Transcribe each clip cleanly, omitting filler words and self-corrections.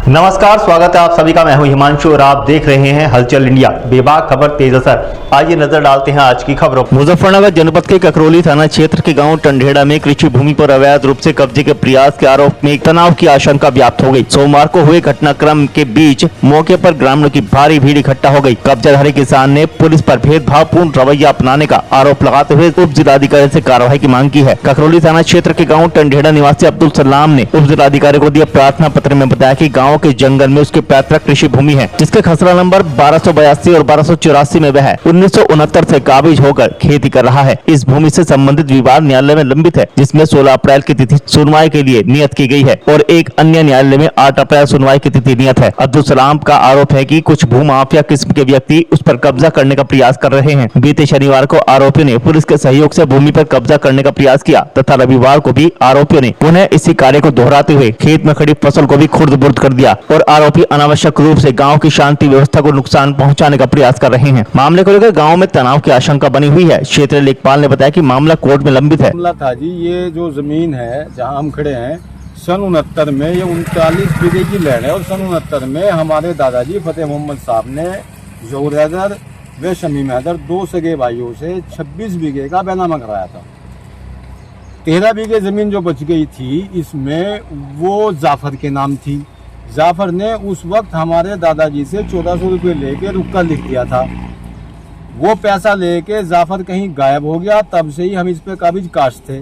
नमस्कार, स्वागत है आप सभी का। मैं हूं हिमांशु और आप देख रहे हैं हलचल इंडिया। बेबाक खबर तेज असर। आइए नजर डालते हैं आज की खबरों। मुजफ्फरनगर जनपद के ककरौली थाना क्षेत्र के गांव टंडेड़ा में कृषि भूमि पर अवैध रूप से कब्जे के प्रयास के आरोप में तनाव की आशंका व्याप्त हो गई। सोमवार को हुए घटनाक्रम के बीच मौके पर ग्रामीणों की भारी भीड़ इकट्ठा हो गई। कब्जाधारी किसान ने पुलिस पर भेदभावपूर्ण रवैया अपनाने का आरोप लगाते हुए उप जिलाधिकारी से कार्रवाई की मांग की है। ककरौली थाना क्षेत्र के गाँव टंडेड़ा निवासी अब्दुल सलाम ने उप जिलाधिकारी को दिए प्रार्थना पत्र में बताया कि गाँव के जंगल में उसके पैतृक कृषि भूमि है, जिसके खसरा नंबर 1282 और 1284 में वह 1969 से काबिज होकर खेती कर रहा है। इस भूमि से संबंधित विवाद न्यायालय में लंबित है, जिसमें 16 अप्रैल की तिथि सुनवाई के लिए नियत की गई है और एक अन्य न्यायालय में 8 अप्रैल सुनवाई की तिथि नियत है। अब्दुल सलाम का आरोप है कि कुछ भूमाफिया किस्म के व्यक्ति उस पर कब्जा करने का प्रयास कर रहे हैं। बीते शनिवार को आरोपियों ने पुलिस के सहयोग से भूमि पर कब्जा करने का प्रयास किया तथा रविवार को भी आरोपियों ने पुनः इसी कार्य को दोहराते हुए खेत में खड़ी फसल को भी खुर्द-बुर्द कर दिया और आरोपी अनावश्यक रूप से गांव की शांति व्यवस्था को नुकसान पहुंचाने का प्रयास कर रहे हैं। मामले को लेकर गांव में तनाव की आशंका बनी हुई है। क्षेत्रीय लेखपाल ने बताया कि मामला कोर्ट में लंबित है। मामला था जी, ये जो जमीन है जहां हम खड़े हैं, सन 69 में ये 39 बीघे की लैंड है और सन 69 में हमारे दादाजी फतेह मोहम्मद साहब ने ज़हूर हैदर व शमीम हैदर दो सगे भाइयों से 26 बीघे का बैनामा कराया था। 13 बीघे जमीन जो बच गई थी, इसमें वो जाफर के नाम थी। जाफर ने उस वक्त हमारे दादाजी से 1400 रुपये लेके रुक्का लिख दिया था। वो पैसा लेके जाफर कहीं गायब हो गया, तब से ही हम इस पे काबिज काश थे।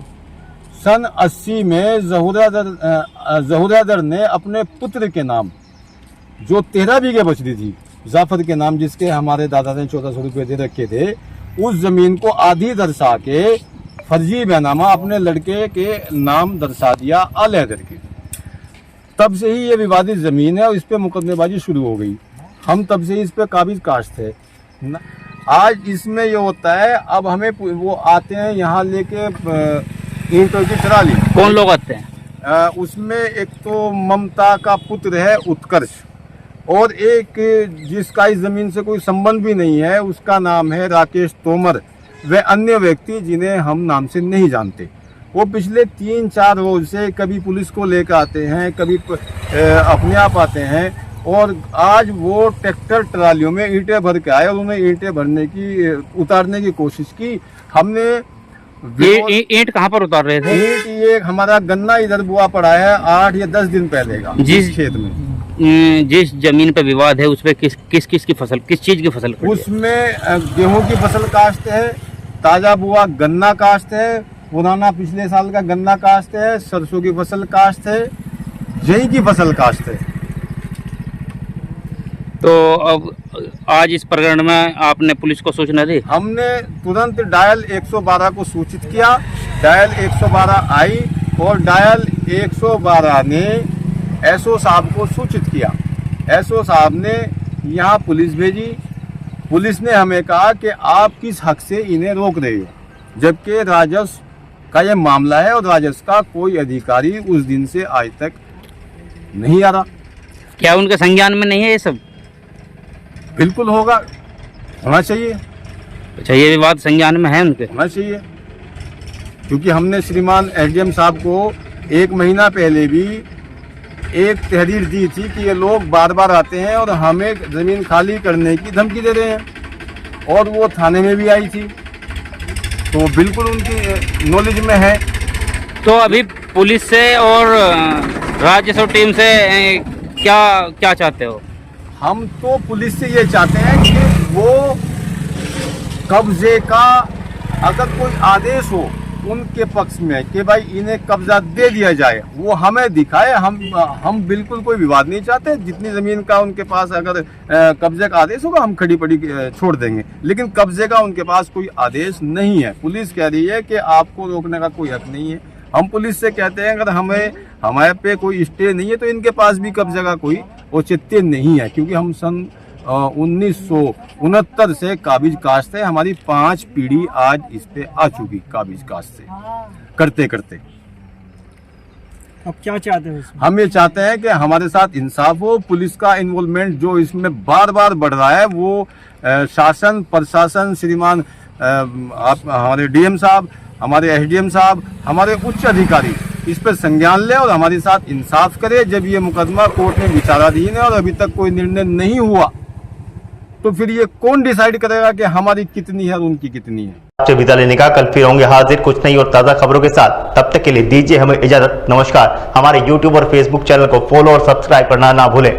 सन 80 में ज़हूर हैदर ने अपने पुत्र के नाम जो 13 बीघे बच रही थी, जाफर के नाम जिसके हमारे दादा ने 1400 रुपये दे रखे थे, उस जमीन को आधी दर्शा के फर्जी बैनामा अपने लड़के के नाम दर्शा दिया आले हैदर के। तब से ही ये विवादित जमीन है और इस पे मुकदमेबाजी शुरू हो गई। हम तब से ही इस पे काबिज काश थे। आज इसमें ये होता है, अब हमें वो आते हैं यहाँ लेके ईंटों की ट्राली। कौन लोग आते हैं? उसमें एक तो ममता का पुत्र है उत्कर्ष और एक जिसका इस जमीन से कोई संबंध भी नहीं है, उसका नाम है राकेश तोमर। वे अन्य व्यक्ति जिन्हें हम नाम से नहीं जानते, वो पिछले 3-4 रोज से कभी पुलिस को लेकर आते हैं, कभी अपने आप आते हैं और आज वो ट्रैक्टर ट्रालियों में ईंटें भर के आए और उन्हें ईंटें भरने की उतारने की कोशिश की। हमने ईंट कहाँ पर उतार रहे थे? ईंट ये हमारा गन्ना इधर बुआ पड़ा है 8 या 10 दिन पहले का, जिस खेत में जिस जमीन पे विवाद है उसपे किस की फसल, किस चीज की फसल? उसमें गेहूं की फसल काश्त है, ताजा बुआ गन्ना काश्त है, पुराना पिछले साल का गन्ना काश्त है, सरसों की फसल काश्त है, जई की फसल काश्त है। तो अब आज इस प्रकरण में आपने पुलिस को सूचना दी? हमने तुरंत डायल 112 को सूचित किया। डायल 112 आई और डायल 112 ने एसओ साहब को सूचित किया। एसओ साहब ने यहाँ पुलिस भेजी। पुलिस ने हमें कहा कि आप किस हक से इन्हें रोक रहे हो, जबकि राजस्व का ये मामला है और राजस्व का कोई अधिकारी उस दिन से आज तक नहीं आ रहा। क्या उनके संज्ञान में नहीं है ये सब? बिल्कुल होगा, होना चाहिए। अच्छा, ये विवाद संज्ञान में है उनके? होना चाहिए, क्योंकि हमने श्रीमान एसडीएम साहब को 1 महीना पहले भी एक तहरीर दी थी कि ये लोग बार बार आते हैं और हमें ज़मीन खाली करने की धमकी दे रहे हैं और वो थाने में भी आई थी, तो बिल्कुल उनकी नॉलेज में है। तो अभी पुलिस से और राजस्व टीम से क्या चाहते हो? हम तो पुलिस से ये चाहते हैं कि वो कब्जे का अगर कोई आदेश हो उनके पक्ष में कि भाई इन्हें कब्जा दे दिया जाए, वो हमें दिखाए। हम बिल्कुल कोई विवाद नहीं चाहते। जितनी ज़मीन का उनके पास अगर कब्जे का आदेश होगा हम खड़ी पड़ी छोड़ देंगे, लेकिन कब्जे का उनके पास कोई आदेश नहीं है। पुलिस कह रही है कि आपको रोकने का कोई हक नहीं है। हम पुलिस से कहते हैं अगर हमारे पे कोई स्टे नहीं है तो इनके पास भी कब्जे का कोई औचित्य नहीं है, क्योंकि हम सन 1969 से काबिज काश्त है। हमारी 5 पीढ़ी आज इस पे आ चुकी काबिज काश्त से करते करते। अब क्या चाहते हैं? हम ये चाहते हैं कि हमारे साथ इंसाफ हो। पुलिस का इन्वॉल्वमेंट जो इसमें बार बार बढ़ रहा है, वो शासन प्रशासन, श्रीमान हमारे डीएम साहब, हमारे एसडीएम साहब, हमारे उच्च अधिकारी इस पर संज्ञान ले और हमारे साथ इंसाफ करे। जब ये मुकदमा कोर्ट में विचाराधीन है और अभी तक कोई निर्णय नहीं हुआ, तो फिर ये कौन डिसाइड करेगा कि हमारी कितनी है और उनकी कितनी है। आपसे विदा लेने का, कल फिर होंगे हाजिर कुछ नई और ताज़ा खबरों के साथ। तब तक के लिए दीजिए हमें इजाजत। नमस्कार। हमारे YouTube और Facebook चैनल को फॉलो और सब्सक्राइब करना ना भूलें।